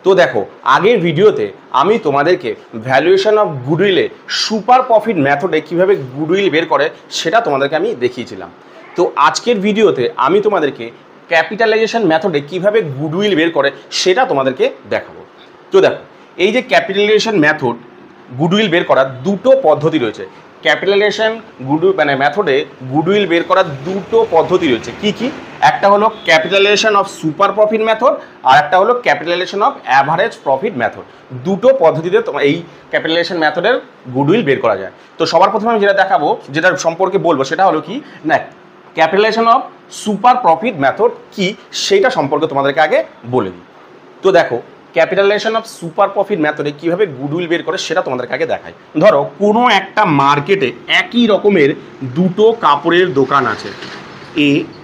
তো দেখো আগের ভিডিওতে আমি তোমাদেরকে ভ্যালুয়েশন অফ গুডউইলে সুপার প্রফিট মেথডে কিভাবে গুডউইল বের করে সেটা তোমাদেরকে আমি দেখিয়েছিলাম। তো আজকের ভিডিওতে আমি তোমাদেরকে ক্যাপিটালাইজেশন মেথডে কিভাবে গুডউইল বের করে সেটা তোমাদেরকে দেখাবো। তো দেখো এই যে ক্যাপিটালাইজেশন মেথড গুডউইল বের করার দুটো পদ্ধতি রয়েছে। ক্যাপিটালাইজেশন মানে মেথডে গুডউইল বের করার দুটো পদ্ধতি রয়েছে। কি কি? একটা হলো capitalisation of super profit method আর একটা হলো capitalisation of average profit method. দুটো পদ্ধতিতে তোমার এই ক্যাপিটালাইজেশন মেথডের গুডউইল বের করা যায়। তো সবার প্রথমে আমি যেটা দেখাবো, যেটার সম্পর্কে বলবো সেটা হলো কি না, capitalisation of super profit method কি সেইটা সম্পর্কে তোমাদেরকে আগে বলে দিই। তো দেখো ক্যাপিটালাইজেশন অফ সুপার প্রফিট মেথডে কীভাবে গুডউইল বের করে সেটা তোমাদেরকে আগে দেখাই। ধরো কোনো একটা মার্কেটে একই রকমের দুটো কাপড়ের দোকান আছে।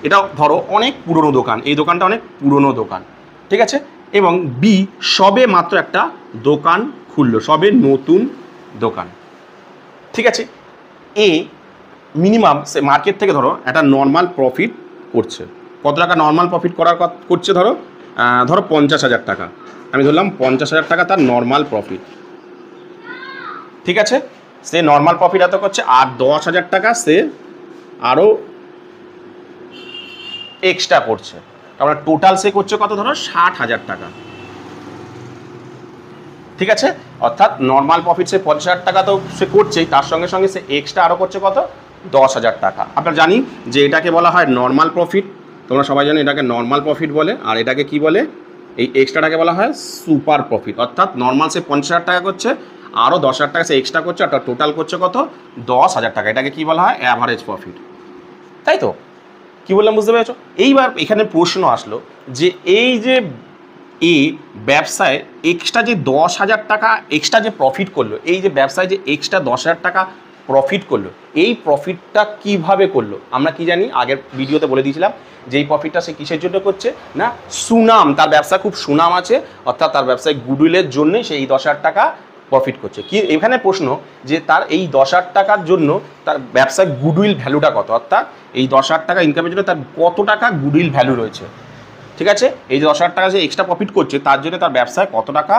এটা ধরো অনেক পুরনো দোকান, এই দোকানটা অনেক পুরনো দোকান, ঠিক আছে, এবং বি সবে মাত্র একটা দোকান খুললো, সবে নতুন দোকান, ঠিক আছে। মিনিমাম সে মার্কেট থেকে ধরো একটা নর্মাল প্রফিট করছে। কত টাকা নর্মাল প্রফিট করছে? ধরো 50,000 টাকা। আমি ধরলাম 50,000 টাকা তার নর্মাল প্রফিট, ঠিক আছে। সে নর্মাল প্রফিট এত করছে, আর 10,000 টাকা সে আরও এক্সট্রা করছে। তারপরে টোটাল সে করছে কত? ধরো 60,000 টাকা, ঠিক আছে। অর্থাৎ নর্মাল প্রফিট সে 50,000 টাকা তো সে করছেই, তার সঙ্গে সঙ্গে সে এক্সট্রা আরও করছে কত? 10,000 টাকা। আমরা জানি যে এটাকে বলা হয় নর্মাল প্রফিট, তোমরা সবাই জানো এটাকে নর্মাল প্রফিট বলে। আর এটাকে কি বলে? এই এক্সট্রাটাকে বলা হয় সুপার প্রফিট। অর্থাৎ নর্মাল সে 50,000 টাকা করছে, আরও 10,000 টাকা সে এক্সট্রা করছে, অর্থাৎ টোটাল করছে কত? 10,000 টাকা। এটাকে কি বলা হয়? অ্যাভারেজ প্রফিট, তাই তো? কি বললাম বুঝতে পেরেছো? এইবার এখানে প্রশ্ন আসলো যে এই যে ব্যবসায় এক্সট্রা যে 10,000 টাকা এক্সট্রা যে প্রফিট করলো, এই যে ব্যবসায় যে এক্সট্রা 10,000 টাকা প্রফিট করলো, এই প্রফিটটা কিভাবে করলো? আমরা কি জানি, আগের ভিডিওতে বলে দিয়েছিলাম যে এই প্রফিটটা সে কিসের জন্য করছে না, সুনাম, তার ব্যবসা খুব সুনাম আছে, অর্থাৎ তার ব্যবসায় গুডউইলের জন্যই সে এই 10,000 টাকা প্রফিট করছে। কি এখানে প্রশ্ন যে তার এই 10,000 টাকার জন্য তার ব্যবসায় গুডউইল ভ্যালুটা কত? অর্থাৎ এই 10,000 টাকা ইনকামের জন্য তার কত টাকা গুডউইল ভ্যালু রয়েছে, ঠিক আছে। এই যে 10,000 টাকা যে এক্সট্রা প্রফিট করছে তার জন্য তার ব্যবসায় কত টাকা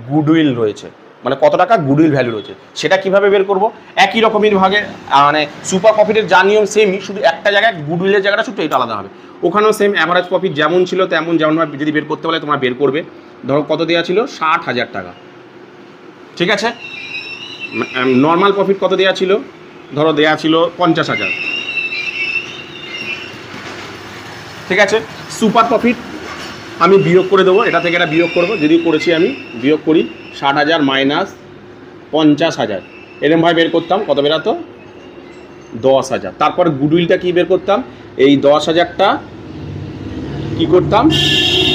গুডউইল রয়েছে, মানে কত টাকা গুডউইল ভ্যালু রয়েছে, সেটা কিভাবে বের করব? একই রকমের ভাগে মানে সুপার প্রফিটের যা নিয়ম সেমই, শুধু একটা জায়গায় গুডউইলের জায়গাটা শুধু এটা আলাদা হবে। ওখানেও সেম অ্যাভারেজ প্রফিট যেমন ছিল তেমন যেমনভাবে যদি বের করতে বলে তোমরা বের করবে। ধরো কত দেওয়া ছিল? 60,000 টাকা, ঠিক আছে। নর্মাল প্রফিট কত দেওয়া ছিল? ধরো দেওয়া ছিল 50,000, ঠিক আছে। সুপার প্রফিট আমি বিয়োগ করে দেবো, এটা থেকে এটা বিয়োগ করবো, যদি করেছি আমি বিয়োগ করি 60,000 মাইনাস 50,000, এরকমভাবে বের করতাম। কত বেরাতো? 10,000। তারপর গুডউইলটা কি বের করতাম? এই 10,000টা কি করতাম?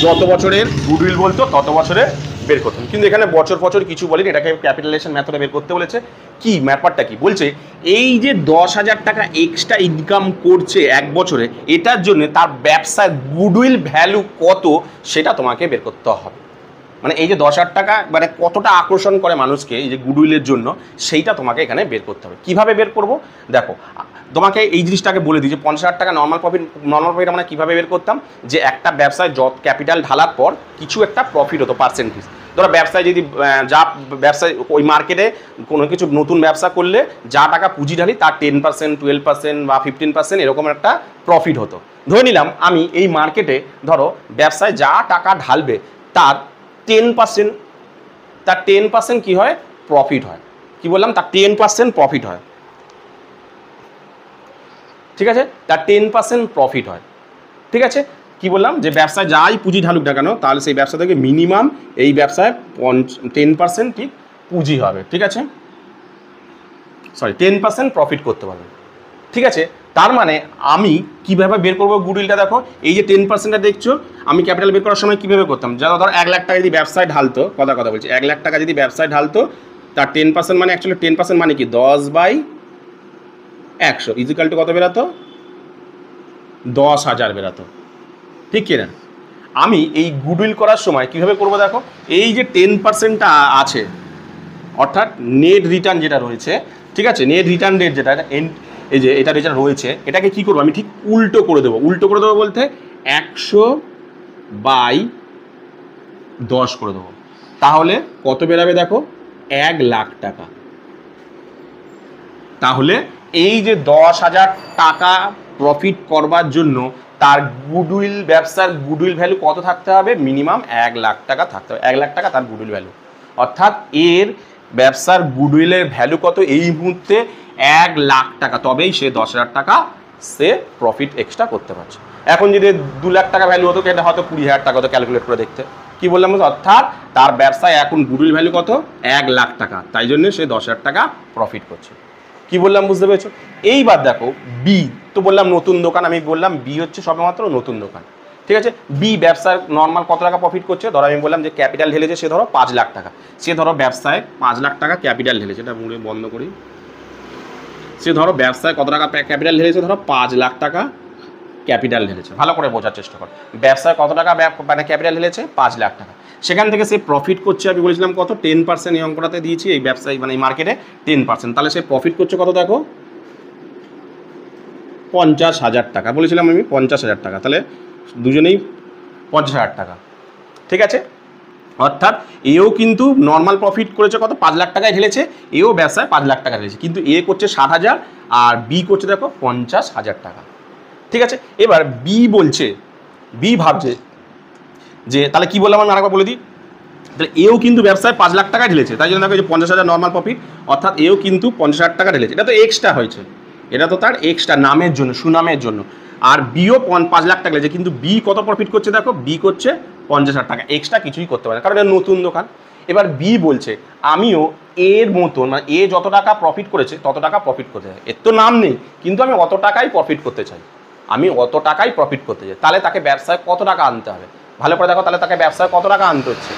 যত বছরের গুডউইল বলতো তত বছরে বের করতাম। কিন্তু এখানে বছর কিছু বলেনি, এটাকে ক্যাপিটালাইজেশন মেথডে বের করতে বলেছে। কি ব্যাপারটা কি বলছে? এই যে 10,000 টাকা এক্সট্রা ইনকাম করছে এক বছরে, এটার জন্য তার ব্যবসার গুডউইল ভ্যালু কত সেটা তোমাকে বের করতে হবে। মানে এই যে 10,000 টাকা মানে কতটা আকর্ষণ করে মানুষকে এই যে গুডউইলের জন্য, সেইটা তোমাকে এখানে বের করতে হবে। কিভাবে বের করব? দেখো তোমাকে এই জিনিসটাকে বলে দিই যে 50,000 টাকা নর্মাল প্রফিট আমরা কীভাবে বের করতাম, যে একটা ব্যবসায় যত ক্যাপিটাল ঢালার পর কিছু একটা প্রফিট হতো পার্সেন্টেজ। ধরো ব্যবসায় যদি যা ব্যবসায় ওই মার্কেটে কোনো কিছু নতুন ব্যবসা করলে যা টাকা পুঁজি ঢালি তার 10%, 12% বা 15% এরকম একটা প্রফিট হতো। ধরে নিলাম আমি এই মার্কেটে ধরো ব্যবসায় যা টাকা ঢালবে তার 10% কি হয়? প্রফিট হয়। কি বললাম? তার 10% প্রফিট হয়, ঠিক আছে। তার 10% প্রফিট হয়, ঠিক আছে। কি বললাম? যে ব্যবসায় যাই পুঁজি ঢালুক না কেন, তাহলে সেই ব্যবসা থেকে মিনিমাম এই ব্যবসায় 10% ঠিক পুঁজি হবে, ঠিক আছে। 10% প্রফিট করতে পারবে, ঠিক আছে। তার মানে আমি কীভাবে বের করবো গুডউইলটা? দেখো এই যে 10%টা দেখছো, আমি ক্যাপিটাল বের করার সময় কীভাবে করতাম? যারা ধরো 1 লাখ টাকা যদি ব্যবসায় ঢালতো, কথা বলছি, 1 লাখ টাকা যদি ব্যবসায় ঢালতো, তার 10% মানে অ্যাকচুয়ালি 10% মানে কি? 10/100 ইজিক্যাল টু কত বেরাতো? 10,000 বেরাতো, ঠিক কিনা? আমি এই গুডউইল করার সময় কীভাবে করবো? দেখো এই যে 10%টা আছে, অর্থাৎ নেট রিটার্ন যেটা রয়েছে, ঠিক আছে, নেট রিটার্ন রেট যেটা, এই যে এটা যেটা রয়েছে, এটাকে কি করবো? আমি ঠিক উল্টো করে দেবো। উল্টো করে দেবো বলতে 100/10 করে দেবো। তাহলে কত বেরাবে দেখো 1 লাখ টাকা। তাহলে এই যে 10,000 টাকা প্রফিট করবার জন্য তার গুডউইল, ব্যবসার গুডউইল ভ্যালু কত থাকতে হবে? মিনিমাম 1 লাখ টাকা থাকতে হবে। 1 লাখ টাকা তার গুডউইল ভ্যালু, অর্থাৎ এর ব্যবসার গুডউইলের ভ্যালু কত এই মুহূর্তে? 1 লাখ টাকা। তবেই সে 10,000 টাকা সে প্রফিট এক্সট্রা করতে পারছে। এখন যদি 2 লাখ টাকা ভ্যালু হতো, এটা হয়তো 20,000 টাকা হতো, ক্যালকুলেট করে দেখতে। কি বললাম? অর্থাৎ তার ব্যবসায় এখন গুডউইল ভ্যালু কত? 1 লাখ টাকা, তাই জন্য সে 10,000 টাকা প্রফিট করছে। কি বললাম বুঝতে পেরেছো? এইবার দেখো বি, তো বললাম নতুন দোকান, আমি বললাম বি হচ্ছে সবেমাত্র নতুন দোকান, ঠিক আছে। বি ব্যবসায় নর্মাল কত টাকা প্রফিট করছে? ধরো আমি বললাম যে ক্যাপিটাল ঢেলেছে সে ধরো 5 লাখ টাকা, সে ধরো ব্যবসায় 5 লাখ টাকা ক্যাপিটাল ঢেলেছে, এটা মুড়ে বন্ধ করি। সে ধরো ব্যবসায় কত টাকা ক্যাপিটাল ঢেলেছে? ধরো 5 লাখ টাকা ক্যাপিটাল ঢেলেছে। ভালো করে বোঝার চেষ্টা কর, ব্যবসায় কত টাকা মানে ক্যাপিটাল ঢেলেছে? 5 লাখ টাকা। সেখান থেকে সে প্রফিট করছে, আমি বলেছিলাম কত? 10%। এই অঙ্কটাতে দিয়েছি এই ব্যবসায় মানে এই মার্কেটে 10%। তাহলে সে প্রফিট করছে কত দেখো? 50,000 টাকা। বলেছিলাম আমি 50,000 টাকা, তাহলে দুজনেই 50,000 টাকা, ঠিক আছে। অর্থাৎ এও কিন্তু নর্মাল প্রফিট করেছে কত? 5 লাখ টাকায় ঢেলেছে, এও ব্যবসায় 5 লাখ টাকা ঢেলেছে, কিন্তু এ করছে 60,000 আর বি করছে দেখো 50,000 টাকা, ঠিক আছে। এবার বি বলছে, বি ভাবছে যে তাহলে কি বললাম আমি আরেকবার বলে দিই, তাহলে এও কিন্তু ব্যবসায় 5 লাখ টাকা ঢেলেছে, তাই জন্য দেখো যে 50,000 নর্মাল প্রফিট, অর্থাৎ এও কিন্তু 50,000 টাকা ঢেলেছে। এটা তো এক্সট্রা হয়েছে, এটা তো তার এক্সট্রা নামের জন্য, সুনামের জন্য। আর বিও 5 লাখ টাকা ঢেলেছে, কিন্তু বি কত প্রফিট করছে দেখো? বি করছে 50,000 টাকা, এক্সট্রা কিছুই করতে পারে না, কারণ এটা নতুন দোকান। এবার বি বলছে আমিও এর মতন, মানে এ যত টাকা প্রফিট করেছে তত টাকা প্রফিট করতে চাই। এর তো নাম নেই, কিন্তু আমি অত টাকাই প্রফিট করতে চাই, আমি অত টাকাই প্রফিট করতে চাই। তাহলে তাকে ব্যবসায় কত টাকা আনতে হবে? ভালো করে দেখো, তাহলে তাকে ব্যবসায় কত টাকা আনতে হচ্ছে?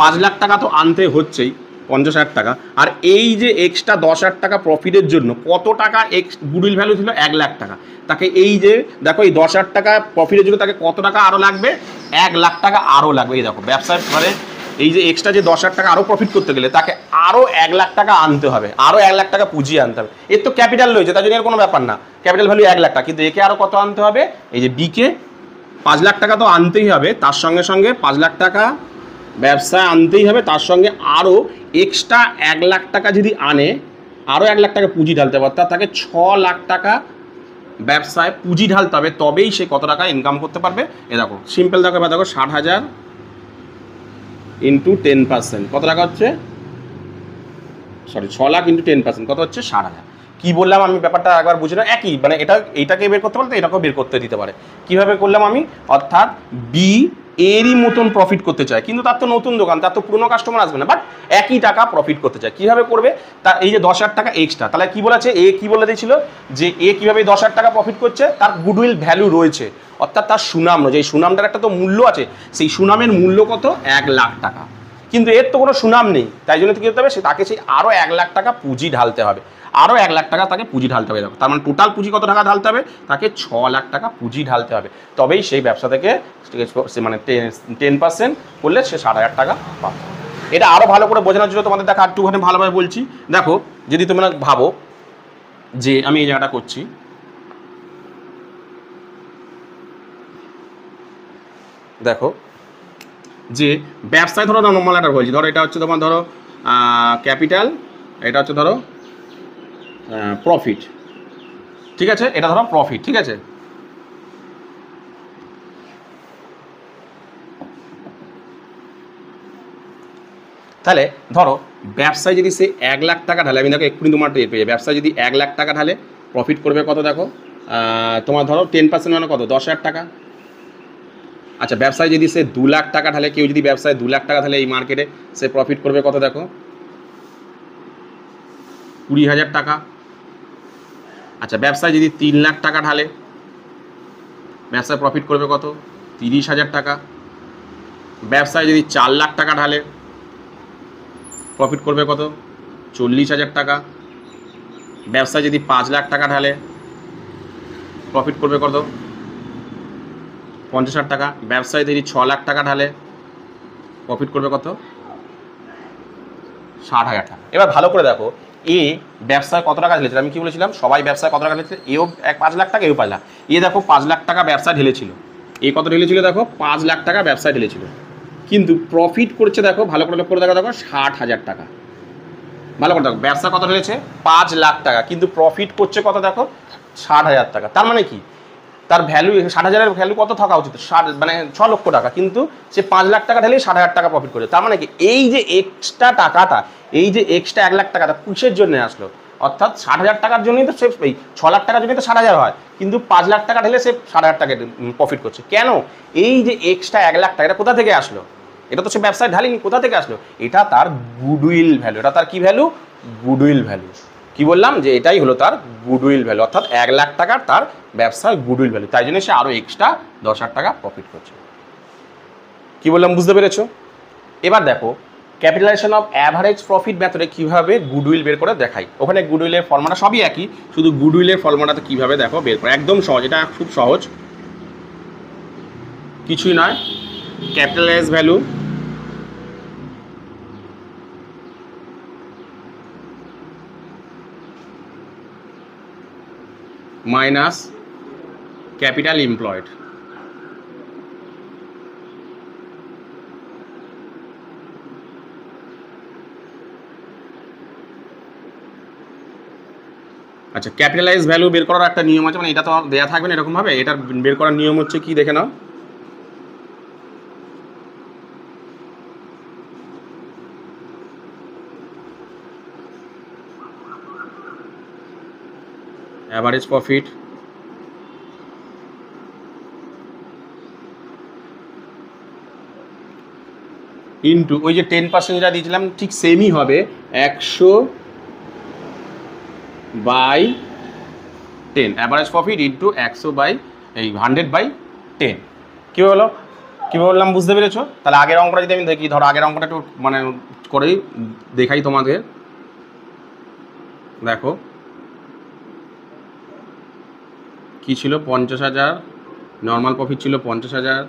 5 লাখ টাকা তো আনতে হচ্ছেই, 50,000 টাকা। আর এই যে এক্সট্রা 10,000 টাকা প্রফিটের জন্য কত টাকা গুডউইল ভ্যালু ছিল? 1 লাখ টাকা। তাকে এই যে দেখো এই 10,000 টাকা প্রফিটের জন্য তাকে কত টাকা আরও লাগবে? 1 লাখ টাকা আরও লাগবে। এই দেখো ব্যবসায় মানে এই যে এক্সট্রা যে 10,000 টাকা আরও প্রফিট করতে গেলে তাকে আরও 1 লাখ টাকা আনতে হবে, আরও 1 লাখ টাকা পুঁজি আনতে হবে। এর তো ক্যাপিটাল রয়েছে, তার জন্য এর কোনো ব্যাপার না, ক্যাপিটাল ভ্যালু 1 লাখ টাকা, কিন্তু একে আরও কত আনতে হবে? এই যে বিকে 5 লাখ টাকা তো আনতেই হবে, তার সঙ্গে সঙ্গে 5 লাখ টাকা ব্যবসায় আনতেই হবে, তার সঙ্গে আরও এক্সট্রা 1 লাখ টাকা যদি আনে, আরও 1 লাখ টাকা পুঁজি ঢালতে হবে, অর্থাৎ তাকে 6 লাখ টাকা ব্যবসায় পুঁজি ঢালতে হবে, তবেই সে কত টাকা ইনকাম করতে পারবে। এ দেখো সিম্পল দেখো, এবার দেখো 60,000 ইন্টু 10%, কত টাকা হচ্ছে? 6 লাখ ইন্টু 10% কত হচ্ছে? 60,000। কি বললাম আমি ব্যাপারটা একবার বুঝে না, একই মানে এইটাকে বের করতে পারলে এটাকেও বের করতে দিতে পারে। কিভাবে করলাম আমি? অর্থাৎ বি এরই মতন প্রফিট করতে চায়, কিন্তু তার তো নতুন দোকান, তার তো পুরনো কাস্টমার আসবে না, বাট একই টাকা প্রফিট করতে চায়। কীভাবে করবে? তার এই যে 10,000 টাকা এক্সট্রা, তাহলে কি বলেছে এ, কি বলে দিয়েছিল যে এ কীভাবে 10,000 টাকা প্রফিট করছে? তার গুডউইল ভ্যালু রয়েছে, অর্থাৎ তার সুনাম রয়েছে, এই সুনামটার একটা তো মূল্য আছে, সেই সুনামের মূল্য কত? 1 লাখ টাকা। কিন্তু এর তো কোনো সুনাম নেই, তাই জন্য কী করতে হবে? সে তাকে সেই আরও 1 লাখ টাকা পুঁজি ঢালতে হবে, আরও 1 লাখ টাকা তাকে পুঁজি ঢালতে হবে। তার মানে টোটাল পুঁজি কত টাকা ঢালতে হবে? তাকে 6 লাখ টাকা পুঁজি ঢালতে হবে, তবেই সেই ব্যবসা থেকে মানে 10% করলে সে 60,000 টাকা পাবে। এটা আরও ভালো করে বোঝানোর জন্য তোমাদের দেখা একটুখানি ভালোভাবে বলছি। দেখো যদি তোমরা ভাবো যে আমি এই জায়গাটা করছি, দেখো যে ব্যবসায় ধরো নর্মাল একটা বলছি, ধরো এটা হচ্ছে তোমার ধরো ক্যাপিটাল, এটা হচ্ছে ধরো প্রফিট, ঠিক আছে, এটা ধরো প্রফিট, ঠিক আছে। তাহলে ধরো ব্যবসায় যদি সে 1 লাখ টাকা ঢালে, আমি দেখো এক্ষুনি তোমার টের পেয়ে, ব্যবসায় যদি 1 লাখ টাকা ঢালে প্রফিট করবে কত দেখো? তোমার ধরো 10% মানে কত? 10,000 টাকা। আচ্ছা ব্যবসায় যদি সে 2 লাখ টাকা ঢালে, কেউ যদি ব্যবসায় 2 লাখ টাকা ঢালে এই মার্কেটে, সে প্রফিট করবে কত দেখো? 20,000 টাকা। আচ্ছা ব্যবসায় যদি 3 লাখ টাকা ঢালে, ব্যবসায় প্রফিট করবে কত? 30,000 টাকা। ব্যবসায় যদি 4 লাখ টাকা ঢালে প্রফিট করবে কত? 40,000 টাকা। ব্যবসায় যদি 5 লাখ টাকা ঢালে প্রফিট করবে কত? 50,000 টাকা। ব্যবসায় যদি 6 লাখ টাকা ঢালে প্রফিট করবে কত? 60,000 টাকা। এবার ভালো করে দেখো এ ব্যবসায় কত টাকা ঢেলেছিল, আমি কি বলেছিলাম? সবাই ব্যবসায় কত টাকা ঢেলেছিল? এও 5 লাখ টাকা, এও 5 লাখ। এ দেখো 5 লাখ টাকা ব্যবসায় ঢেলেছিল, এ কত ঢেলেছিল দেখো? 5 লাখ টাকা ব্যবসায় ঢেলেছিল, কিন্তু প্রফিট করছে দেখো, ভালো করে লক্ষ্য করে দেখো, 60,000 টাকা। ভালো করে দেখো, ব্যবসা কত হয়েছে 5 লাখ টাকা, কিন্তু প্রফিট করছে কত দেখো 60,000 টাকা। তার মানে কি, তার ভ্যালু 60,000-এর ভ্যালু কত থাকা উচিত, 60 মানে 6 লক্ষ টাকা, কিন্তু সে 5 লাখ টাকা ঢেলেই 60,000 টাকা প্রফিট করেছে। তার মানে কি, এই যে এক্সট্রা টাকাটা, এই যে এক্সট্রা 1 লাখ টাকাটা কিসের জন্য আসলো, অর্থাৎ 60,000 টাকার জন্যই তো সে, এই 6 লাখ টাকার জন্যই তো 60,000 হয়, কিন্তু 5 লাখ টাকা ঢেলে সে 60,000 টাকা প্রফিট করছে। কেন, এই যে এক্সট্রা 1 লাখ টাকা এটা কোথা থেকে আসলো, এটা তো সে ব্যবসায় ঢালিনি, কোথা থেকে আসলো, এটা তার গুডউইল ভ্যালু। এটা তার কি ভ্যালু, গুডউইল ভ্যালু। কি বললাম, যে এটাই হলো তার গুডউইল ভ্যালু, অর্থাৎ 1 লাখ টাকার তার ব্যবসার গুডউইল ভ্যালু, তাই জন্য সে আরও এক্সট্রা 10,000 টাকা প্রফিট করছে। কি বললাম, বুঝতে পেরেছো? এবার দেখো ক্যাপিটালাইজেশন অফ অ্যাভারেজ প্রফিট মেথডে কীভাবে গুডউইল বের করে দেখাই। ওখানে গুডউইলের ফর্মুলা সবই একই, শুধু গুডউইলের ফর্মুলাটা কীভাবে দেখো বের করে, একদম সহজ, এটা খুব সহজ, কিছুই নয়। Capitalise value minus capital employed. আচ্ছা, ক্যাপিটালাইজ ভ্যালু বের করার একটা নিয়ম আছে, মানে এটা তো দেয়া থাকবে না এরকমভাবে, এটার বের করার নিয়ম হচ্ছে কি দেখে নাও। অ্যাভারেজ প্রফিট ইন্টু ওই যে 10% যেটা দিয়েছিলাম ঠিক সেমই হবে, 100/10, অ্যাভারেজ প্রফিট ইন্টু 100/10। কী হলো, কী বললাম, বুঝতে পেরেছো? তাহলে আগের অঙ্কটা যদি আমি দেখি, ধরো আগের অঙ্কটা একটু মানে করেই দেখাই তোমাদের। দেখো কি ছিল, 50,000 নর্মাল প্রফিট ছিল, 50,000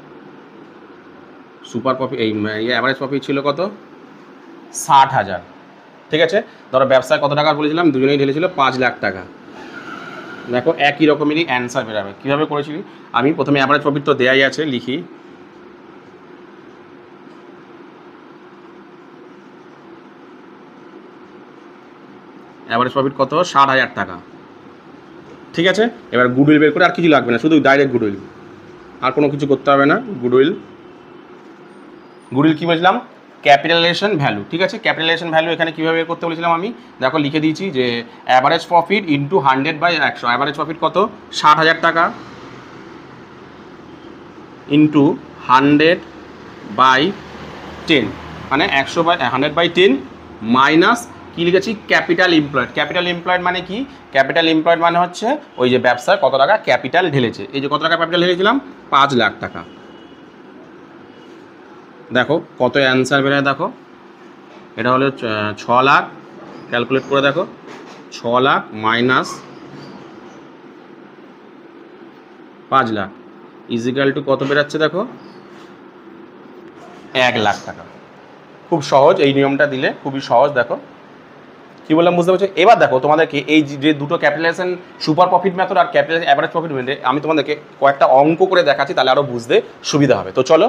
সুপার প্রফিট, এই অ্যাভারেজ প্রফিট ছিল কত, 60,000। ঠিক আছে, ধরো ব্যবসায় কত টাকা বলেছিলাম, দুজনেই ঢেলেছিল 5 লাখ টাকা। দেখো একই রকমেরই অ্যান্সার বেরোবে। কীভাবে করেছিলি, আমি প্রথমে অ্যাভারেজ প্রফিট তো দেয়াই আছে, লিখি অ্যাভারেজ প্রফিট কত, 60,000 টাকা। ঠিক আছে, এবার গুডউইল বের করে, আর কিছু লাগবে না, শুধু ডাইরেক্ট গুডউইল, আর কোনো কিছু করতে হবে না। গুডউইল কী বলছিলাম, ক্যাপিটালাইজেশন ভ্যালু। ঠিক আছে, ক্যাপিটালাইজেশন ভ্যালু এখানে কীভাবে বের করতে বলেছিলাম আমি, দেখো লিখে দিয়েছি যে average profit into 100/100। Average profit কত, 60,000 টাকা, ইন্টু 100/10, মানে 100/100/10 মাইনাস কী লিখেছি, ক্যাপিটাল এমপ্লয়েড। ক্যাপিটাল এমপ্লয়েড মানে কি, ক্যাপিটাল এমপ্লয়েড মানে হচ্ছে ওই যে ব্যবসায় কত টাকা ক্যাপিটাল ঢেলেছে, এই যে কত টাকা ক্যাপিটাল ঢেলেছিলাম, 5 লাখ টাকা। দেখো কত অ্যান্সার বেরোয়, দেখো এটা হলো 6 লাখ, ক্যালকুলেট করে দেখো, 6 lakh minus 5 lakh equal to কত বেরাচ্ছে দেখো, 1 লাখ টাকা। খুব সহজ, এই নিয়মটা দিলে খুবই সহজ। দেখো কি বললাম, বুঝতে পারছো? এবার দেখো তোমাদেরকে এই যে দুটো ক্যাপিটালাইজেশন সুপার প্রফিট মেথড আর ক্যাপিটাল অ্যাভারেজ প্রফিট মেথডে আমি তোমাদেরকে কয়েকটা অঙ্ক করে দেখাচ্ছি, তাহলে আরও বুঝতে সুবিধা হবে। তো চলো,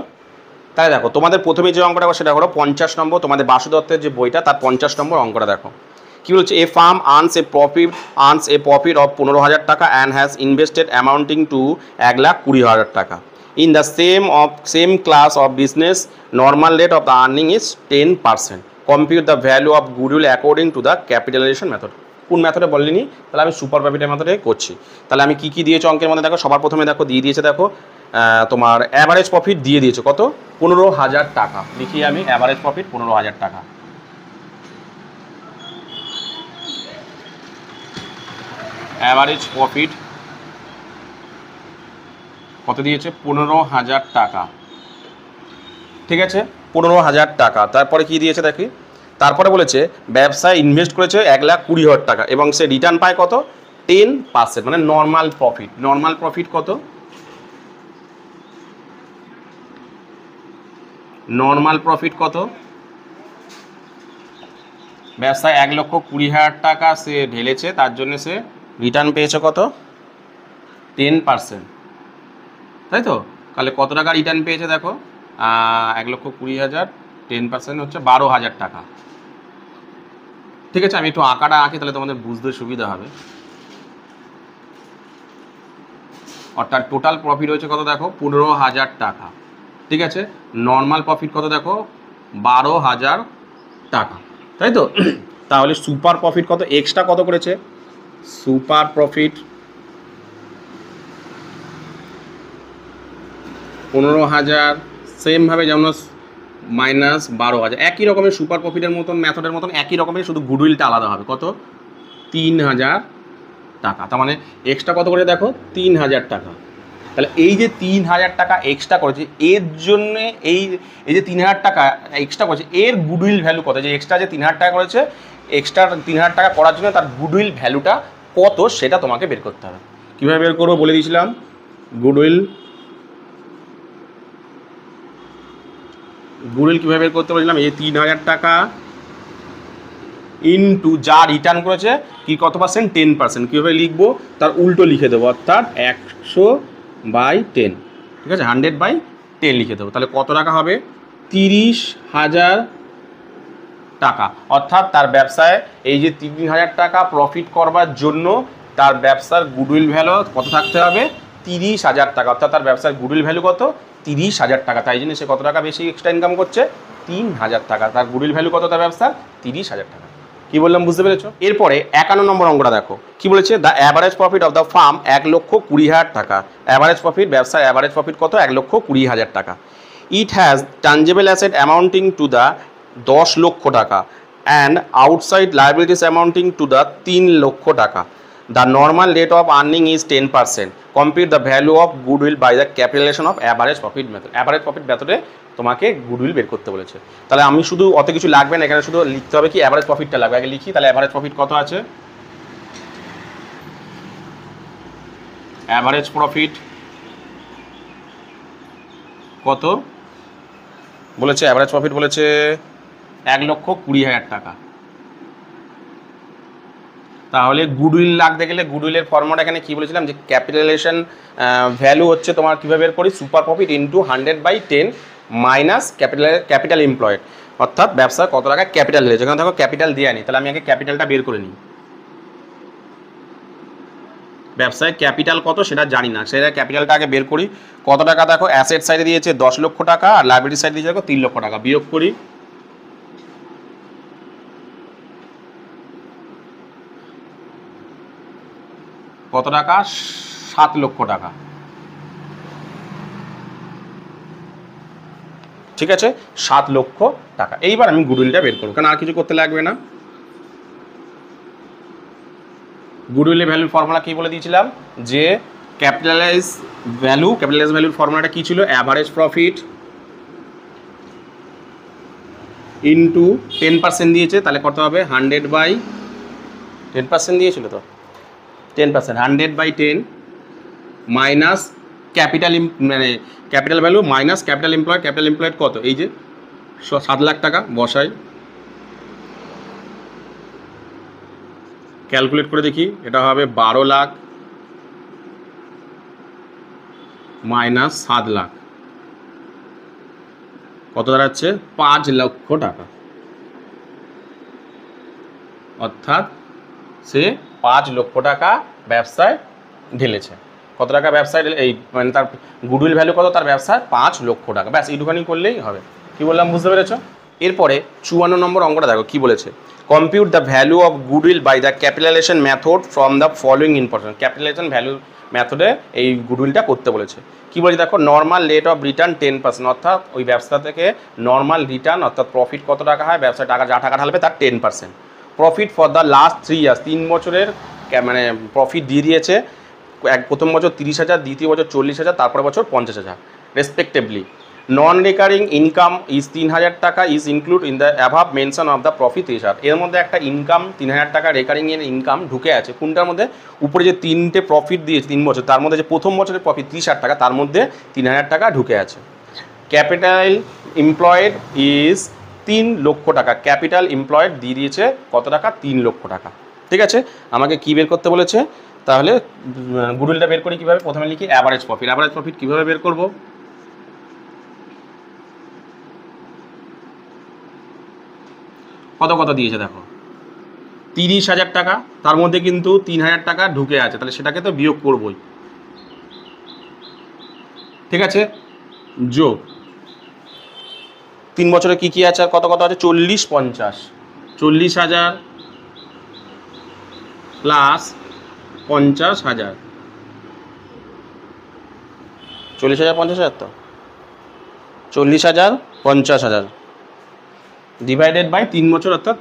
তাহলে দেখো তোমাদের প্রথমে যে অঙ্কটা সেটা হলো 50 নম্বর, তোমাদের বাসু দত্তের যে বইটা তার 50 নম্বর অঙ্কটা দেখো। কী বলছে, a firm earns a profit of 15,000 টাকা and has invested amounting to 1,20,000 টাকা। In the same class of business normal rate of the earning is 10%। Compute the value of goodwill according to the capitalisation method. কোন মেথডে বলিনি, তাহলে আমি super প্রফিটের মেথডে করছি। তাহলে আমি কী কী দিয়েছি অঙ্কের মধ্যে দেখো, সবার প্রথমে দেখো দিয়ে দিয়েছে দেখো তোমার অ্যাভারেজ প্রফিট দিয়ে দিয়েছে কত, 15,000 টাকা। লিখি আমি অ্যাভারেজ প্রফিট 15,000 টাকা। অ্যাভারেজ প্রফিট কত দিয়েছে, 15,000 টাকা। ঠিক আছে, 15,000 টাকা। তারপরে কি দিয়েছে দেখি, তারপরে বলেছে ব্যবসায় ইনভেস্ট করেছে 1,20,000 টাকা এবং সে রিটার্ন পায় কত, 10%, মানে নর্মাল প্রফিট। নর্মাল প্রফিট কত, নর্মাল প্রফিট কত, ব্যবসায় 1,20,000 টাকা সে ঢেলেছে, তার জন্য সে রিটার্ন পেয়েছে কত, 10%, তাই তো? তাহলে কত টাকা রিটার্ন পেয়েছে দেখো, 1,20,000 10% হচ্ছে 12,000 টাকা। ঠিক আছে, আমি একটু আঁকাটা আঁকি তাহলে তোমাদের বুঝতে সুবিধা হবে। অর্থাৎ টোটাল প্রফিট হয়েছে কত দেখো 15,000 টাকা। ঠিক আছে, নর্মাল প্রফিট কত দেখো 12,000 টাকা, তাই তো? তাহলে সুপার প্রফিট কত, এক্সট্রা কত করেছে? সুপার প্রফিট 15,000, সেমভাবে যেমন মাইনাস 12,000, একই রকমের সুপার প্রফিটের মতন মেথডের মতন একই রকমের, শুধু গুডউইলটা আলাদা হবে। কত? 3,000 টাকা। তার মানে এক্সট্রা কত করে দেখো 3,000 টাকা। তাহলে এই যে 3,000 টাকা এক্সট্রা করেছে, এর জন্যে এই যে 3,000 টাকা এক্সট্রা করেছে, এর গুডউইল ভ্যালু কত? যে এক্সট্রা যে 3,000 টাকা করেছে, এক্সট্রা 3,000 টাকা করার জন্য তার গুডউইল ভ্যালুটা কত সেটা তোমাকে বের করতে হবে। কীভাবে বের করবো বলে দিয়েছিলাম। গুডউইল কীভাবে বের করতে বলেছিলাম? এই 3,000 টাকা ইনটু যা রিটার্ন করেছে কি কত পার্সেন্ট? 10%। কীভাবে লিখবো? তার উল্টো লিখে দেবো, অর্থাৎ 100/10। ঠিক আছে, 100/10 লিখে দেবো। তাহলে কত টাকা হবে? 30,000 টাকা। অর্থাৎ তার ব্যবসায় এই যে 3,000 টাকা প্রফিট করবার জন্য তার ব্যবসার গুডউইল ভ্যালু কত থাকতে হবে? 30,000 টাকা। অর্থাৎ তার ব্যবসার গুডউইল ভ্যালু কত? 30,000 টাকা। তাই জন্য সে কত টাকা বেশি এক্সট্রা ইনকাম করছে? 3,000 টাকা। তার গুডউইল ভ্যালু কত তার ব্যবসার? 30,000 টাকা। কি বললাম বুঝতে পেরেছো? এরপরে 51 নম্বর অঙ্কটা দেখো কি বলেছে। The average profit of the firm 1,20,000 টাকা। অ্যাভারেজ প্রফিট, ব্যবসার অ্যাভারেজ প্রফিট কত? 1,20,000 টাকা। It has tangible asset amounting to the 10 লক্ষ টাকা and outside liabilities amounting to the 3 লক্ষ টাকা। The normal rate of earning is 10%. Compute the value of goodwill by the capitalisation of average profit method. Average profit মেথডে তোমাকে goodwill বের করতে বলেছে। তাহলে আমি শুধু অত কিছু লাগবে না, এখানে শুধু লিখতে হবে কি অ্যাভারেজ প্রফিটটা লাগবে। আগে লিখি, তাহলে অ্যাভারেজ প্রফিট কত আছে? অ্যাভারেজ প্রফিট কত বলেছে? অ্যাভারেজ প্রফিট বলেছে 1,20,000 টাকা। তাহলে গুডউইল লাগতে গেলে গুডউইলের ফর্মুলা এখানে কি বলেছিলাম, যে ক্যাপিটালাইজেশন ভ্যালু হচ্ছে তোমার কীভাবে বের করি? Super profit into 100/10 minus capital employed. অর্থাৎ ব্যবসার কত টাকা ক্যাপিটাল দিয়েছে। যেখানে দেখো ক্যাপিটাল দেওয়া নেই, তাহলে আমি আগে ক্যাপিটালটা বের করে নিই। ব্যবসায় ক্যাপিটাল কত সেটা জানি না, সেটা ক্যাপিটালটা আগে বের করি। কত টাকা দেখো অ্যাসেট সাইডে দিয়েছে 10 লক্ষ টাকা, আর লাইবিলিটি সাইডে দিয়েছে দেখো 3 লক্ষ টাকা। বিয়োগ করি, কত টাকা? 7 লক্ষ টাকা। ঠিক আছে, 7 লক্ষ টাকা। এইবার আমি গুডউইলটা বের করবো, কারণ আর কিছু করতে লাগবে না। গুডউইলের ভ্যালুর ফর্মুলা কি বলে দিয়েছিলাম, যে ক্যাপিটালাইজ ভ্যালুর ফর্মুলাটা কি ছিল? অ্যাভারেজ প্রফিট ইন্টু 10% দিয়েছে, তাহলে কত হবে? 100/10% দিয়েছিল তো 10%, 100/10 minus capital value minus capital employed কত? এই যে 7 লাখ টাকা বসাই, ক্যালকুলেট করে দেখি, এটা হবে 12 লাখ মাইনাস 7 লাখ, কত দাঁড়াচ্ছে? 5 লক্ষ টাকা। অর্থাৎ সে 5 লক্ষ টাকা ব্যবসায় ঢেলেছে। কত টাকা ব্যবসায় এই মানে তার গুডউইল ভ্যালু কত তার ব্যবসায়? 5 লক্ষ টাকা। ব্যাস এইটুখানি করলেই হবে। কি বললাম বুঝতে পেরেছো? এরপরে 54 নম্বর অঙ্কটা দেখো কি বলেছে। Compute the value of goodwill by the capitalisation method from the following information. Capitalisation value মেথডে এই গুডউইলটা করতে বলেছে। কি বলেছে দেখো, নর্মাল রেট অফ রিটার্ন 10%। অর্থাৎ ওই ব্যবসা থেকে নর্মাল রিটার্ন অর্থাৎ প্রফিট কত টাকা হয়, ব্যবসায় টাকা যা টাকা ঢালবে তার 10%। Profit for the last 3 years, 3 বছরের মানে প্রফিট দিয়ে দিয়েছে। প্রথম বছর 30,000, দ্বিতীয় বছর 40,000, তারপরে বছর 50,000 respectively. Non recurring income is 3,000 টাকা is include in the above mention of the profit reserve. এর মধ্যে একটা ইনকাম 3,000 টাকা রেকারিংয়ের ইনকাম ঢুকে আছে। কোনটার মধ্যে? উপরে যে 3টে প্রফিট দিয়েছে 3 বছর, তার মধ্যে যে প্রথম বছরের প্রফিট 30,000 টাকা, তার মধ্যে 3,000 টাকা ঢুকে আছে। ক্যাপিটাল এমপ্লয়েড ইজ 3 লক্ষ টাকা। ক্যাপিটাল এমপ্লয়েড দিয়ে দিয়েছে কত টাকা? 3 লক্ষ টাকা। ঠিক আছে, আমাকে কি বের করতে বলেছে? তাহলে গুডউইলটা বের করি কীভাবে? প্রথমে লিখি অ্যাভারেজ প্রফিট। অ্যাভারেজ প্রফিট কীভাবে বের করব? কত কত দিয়েছে দেখো, 30,000 টাকা, তার মধ্যে কিন্তু 3,000 টাকা ঢুকে আছে, তাহলে সেটাকে তো বিয়োগ করবই। ঠিক আছে, যোগ 3 বছরে কি কি আছে আর কত কত আছে, 40 50, 40,000 প্লাস 50,000, 40,000 50,000, তো 40,000 50,000 ডিভাইডেড বাই 3 বছর, অর্থাৎ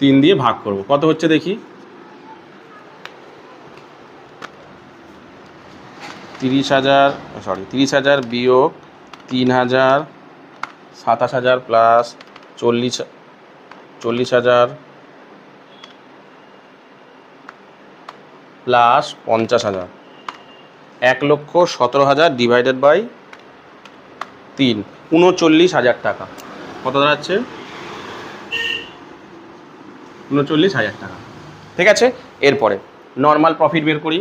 3 দিয়ে ভাগ করব, কত হচ্ছে দেখি, 30,000 বিয়োগ 3,000, 27,000 প্লাস 40,000 প্লাস 50,000, 1,17,000 ডিভাইডেড বাই 3, 39,000 টাকা। কত দাঁড়াচ্ছে, 39,000 টাকা। ঠিক আছে, এরপরে নর্মাল প্রফিট বের করি।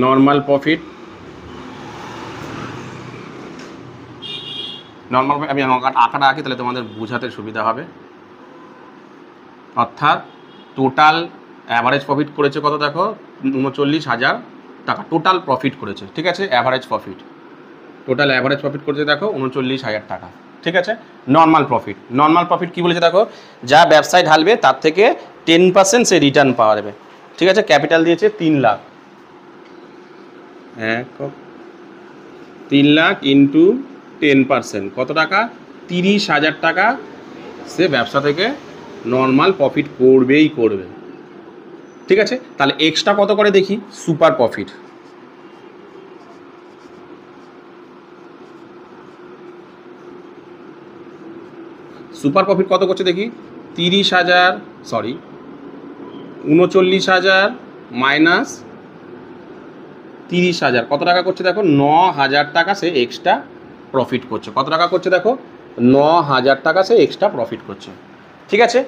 নর্মাল প্রফিট, আমি আঁকাটা আঁকি তাহলে তোমাদের বোঝাতে সুবিধা হবে। অর্থাৎ টোটাল অ্যাভারেজ প্রফিট করেছে কত দেখো, 39,000 টাকা টোটাল প্রফিট করেছে। ঠিক আছে, average profit, total average profit করেছে দেখো 39,000 টাকা। ঠিক আছে, নর্মাল প্রফিট, নর্মাল প্রফিট কী বলেছে দেখো, যা ব্যবসায় ঢালবে তার থেকে 10% সে রিটার্ন পাওয়া যাবে। ঠিক আছে, ক্যাপিটাল দিয়েছে 3 লাখ, 3 লাখ ইন্টু 10%, কত টাকা, 30,000 টাকা সে ব্যবসা থেকে নর্মাল প্রফিট করবেই করবে। ঠিক আছে, তাহলে এক্সট্রা কত করে দেখি, সুপার প্রফিট। সুপার প্রফিট কত করছে দেখি, 39,000 মাইনাস 30,000, কত টাকা করছে দেখো, 9,000 টাকা সে এক্সট্রা প্রফিট করছে। কত টাকা করছে দেখো, 9,000 টাকা সে এক্সট্রা প্রফিট করছে। ঠিক আছে,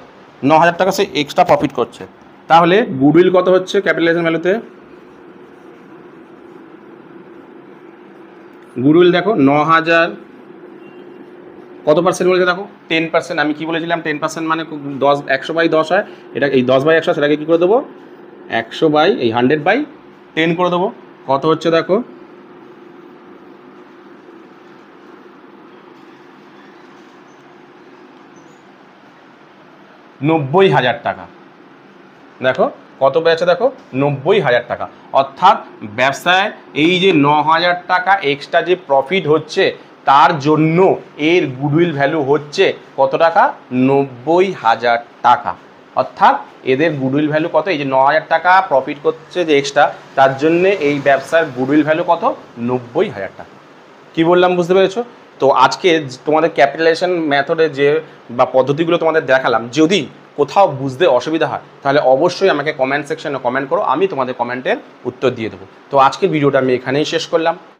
9,000 টাকা সে এক্সট্রা প্রফিট করছে। তাহলে গুডউইল কত হচ্ছে ক্যাপিটালাইজেশন ভ্যালুতে, গুডউইল দেখো 9,000, কত পার্সেন্ট বলেছে দেখো, 10%। আমি কি বলেছিলাম, 10% মানে 100/10 হয়, এটা এই 10/100 সেটাকে কী করে দেবো, 100/100/10 করে দেবো। কত হচ্ছে দেখো, 90,000 টাকা। দেখো কত পেয়েছে দেখো, 90,000 টাকা। অর্থাৎ ব্যবসায় এই যে 9,000 টাকা এক্সট্রা যে প্রফিট হচ্ছে তার জন্য এর গুডউইল ভ্যালু হচ্ছে কত টাকা, 90,000 টাকা। অর্থাৎ এদের গুডউইল ভ্যালু কত, এই যে 9,000 টাকা প্রফিট করছে যে এক্সট্রা, তার জন্য এই ব্যবসার গুডউইল ভ্যালু কত, 90,000 টাকা। কি বললাম বুঝতে পেরেছো? তো আজকে তোমাদের ক্যাপিটালাইজেশন মেথডে যে বা পদ্ধতিগুলো তোমাদের দেখালাম, যদি কোথাও বুঝতে অসুবিধা হয় তাহলে অবশ্যই আমাকে কমেন্ট সেকশনে কমেন্ট করো, আমি তোমাদের কমেন্টের উত্তর দিয়ে দেবো। তো আজকের ভিডিওটা আমি এখানেই শেষ করলাম।